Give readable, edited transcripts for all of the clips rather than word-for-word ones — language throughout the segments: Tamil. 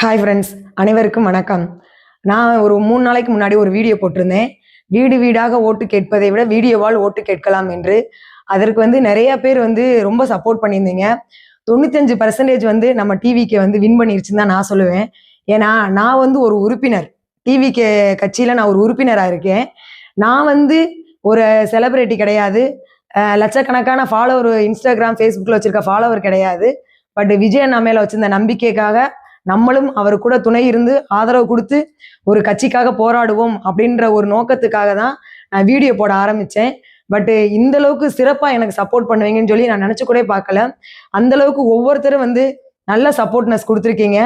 ஹாய் ஃப்ரெண்ட்ஸ், அனைவருக்கும் வணக்கம். நான் ஒரு 3 நாளைக்கு முன்னாடி ஒரு வீடியோ போட்டிருந்தேன். வீடு வீடாக ஓட்டு கேட்பதை விட வீடியோவால் ஓட்டு கேட்கலாம் என்று. அதற்கு நிறைய பேர் ரொம்ப சப்போர்ட் பண்ணியிருந்தீங்க. 95% நம்ம டிவிக்கு வின் பண்ணிருச்சுன்னு தான் நான் சொல்லுவேன். ஏன்னா நான் ஒரு உறுப்பினர். டிவிக்கு கட்சியில நான் ஒரு உறுப்பினரா இருக்கேன். நான் ஒரு செலிபிரிட்டி கிடையாது. லட்சக்கணக்கான ஃபாலோவர் இன்ஸ்டாகிராம், ஃபேஸ்புக்ல வச்சிருக்க ஃபாலோவர் கிடையாது. பட் விஜய் அண்ணா மேல வச்சிருந்த நம்பிக்கைக்காக நம்மளும் அவர் கூட துணை இருந்து ஆதரவு கொடுத்து ஒரு கட்சிக்காக போராடுவோம் அப்படின்ற ஒரு நோக்கத்துக்காக தான் நான் வீடியோ போட ஆரம்பிச்சேன். பட் இந்த அளவுக்கு சிறப்பா எனக்கு சப்போர்ட் பண்ணுவீங்கன்னு சொல்லி நான் நினைச்சு கூட பார்க்கல. அந்த அளவுக்கு ஒவ்வொருத்தரும் நல்ல சப்போர்ட்னஸ் கொடுத்துருக்கீங்க.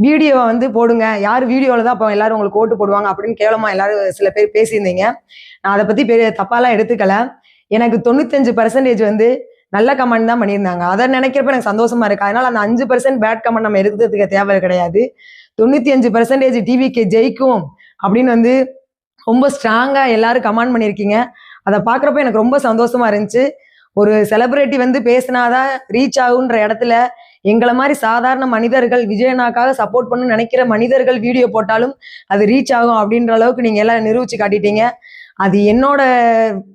வீடியோவை போடுங்க, யார் வீடியோவில் தான் அப்போ எல்லாரும் உங்களுக்கு ஓட்டு போடுவாங்க அப்படின்னு கேவலமா எல்லாரும் சில பேர் பேசியிருந்தீங்க. நான் அதை பத்தி பெரிய தப்பாலாம் எடுத்துக்கல. எனக்கு 95% நல்ல கமெண்ட் தான் பண்ணியிருந்தாங்க. அதை நினைக்கிறப்ப எனக்கு சந்தோஷமா இருக்கு. அதனால அந்த 5% பேட் கமெண்ட் நம்ம எடுக்கிறதுக்கு தேவை கிடையாது. 95% டிவிக்கு ஜெயிக்கும் அப்படின்னு ரொம்ப ஸ்ட்ராங்கா எல்லாரும் கமெண்ட் பண்ணியிருக்கீங்க. அதை பார்க்குறப்ப எனக்கு ரொம்ப சந்தோஷமா இருந்துச்சு. ஒரு செலிபிரிட்டி பேசினாதான் ரீச் ஆகுன்ற இடத்துல எங்களை மாதிரி சாதாரண மனிதர்கள், விஜயனாக்காக சப்போர்ட் பண்ணு நினைக்கிற மனிதர்கள் வீடியோ போட்டாலும் அது ரீச் ஆகும் அப்படின்ற அளவுக்கு நீங்க எல்லாம் நிரூபிச்சு காட்டிட்டீங்க. அது என்னோட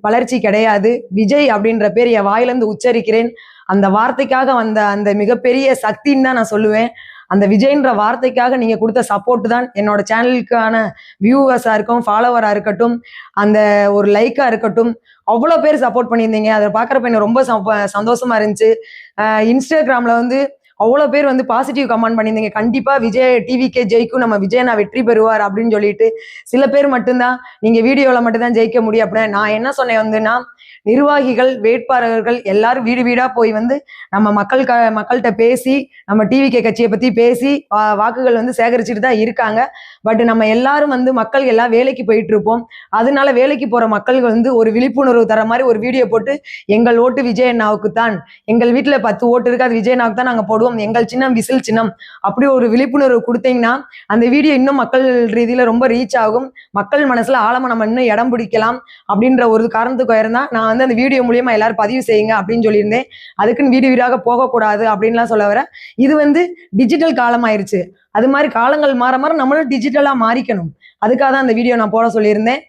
வளர்ச்சி கிடையாது. விஜய் அப்படின்ற பேர் என் வாயிலிருந்து உச்சரிக்கிறேன். அந்த வார்த்தைக்காக வந்த அந்த மிகப்பெரிய சக்தின்னு தான் நான் சொல்லுவேன். அந்த விஜய்ன்ற வார்த்தைக்காக நீங்க கொடுத்த சப்போர்ட் தான் என்னோட சேனலுக்கான வியூவர்ஸா இருக்கும், ஃபாலோவரா இருக்கட்டும், அந்த ஒரு லைக்கா இருக்கட்டும், அவ்வளோ பேர் சப்போர்ட் பண்ணியிருந்தீங்க. அதை பார்க்குறப்ப எனக்கு ரொம்ப சந்தோஷமா இருந்துச்சு. இன்ஸ்டாகிராம்ல அவ்வளோ பேர் பாசிட்டிவ் கமெண்ட் பண்ணியிருந்தீங்க. கண்டிப்பா விஜய் டிவிக்கே ஜெயிக்கும், நம்ம விஜய் நான் வெற்றி பெறுவார் அப்படின்னு சொல்லிட்டு. சில பேர் மட்டும்தான் நீங்க வீடியோவில் மட்டும்தான் ஜெயிக்க முடியும் அப்படின்னு. நான் என்ன சொன்னேன் நிர்வாகிகள், வேட்பாளர்கள் எல்லாரும் வீடு வீடா போய் நம்ம மக்கள்கிட்ட பேசி, நம்ம டிவிகே கட்சியை பத்தி பேசி வாக்குகள் சேகரிச்சுட்டு தான் இருக்காங்க. பட் நம்ம எல்லாரும் மக்கள் எல்லாம் வேலைக்கு போயிட்டு இருப்போம். அதனால வேலைக்கு போற மக்கள் ஒரு விழிப்புணர்வு தர மாதிரி ஒரு வீடியோ போட்டு, எங்கள் ஓட்டு விஜய் அண்ணாவுக்கு தான், எங்கள் வீட்டுல 10 ஓட்டு இருக்கு, அது விஜய் அண்ணாவுக்கு தான் நாங்க போடுவோம், எங்கள் சின்னம் விசில் சின்னம், அப்படி ஒரு விழிப்புணர்வு கொடுத்தீங்கன்னா அந்த வீடியோ இன்னும் மக்கள் ரீதியில ரொம்ப ரீச் ஆகும். மக்கள் மனசுல ஆழமா நம்ம இன்னும் இடம் பிடிக்கலாம் அப்படின்ற ஒரு காரணத்துக்கு இருந்தா நான் அந்த வீடியோ மூலியமா எல்லாரும் பதிவு செய்யுங்க அப்படின்னு சொல்லியிருந்தேன். அதுக்குன்னு வீடு வீடாக போகக்கூடாது அப்படின்லாம் சொல்ல வர. இது டிஜிட்டல் காலம் ஆயிருச்சு. அது மாதிரி காலங்கள் மாற மாற நம்மளும் டிஜிட்டலா மாறிக்கணும். அதுக்காக தான் அந்த வீடியோ நான் போட சொல்லியிருந்தேன்.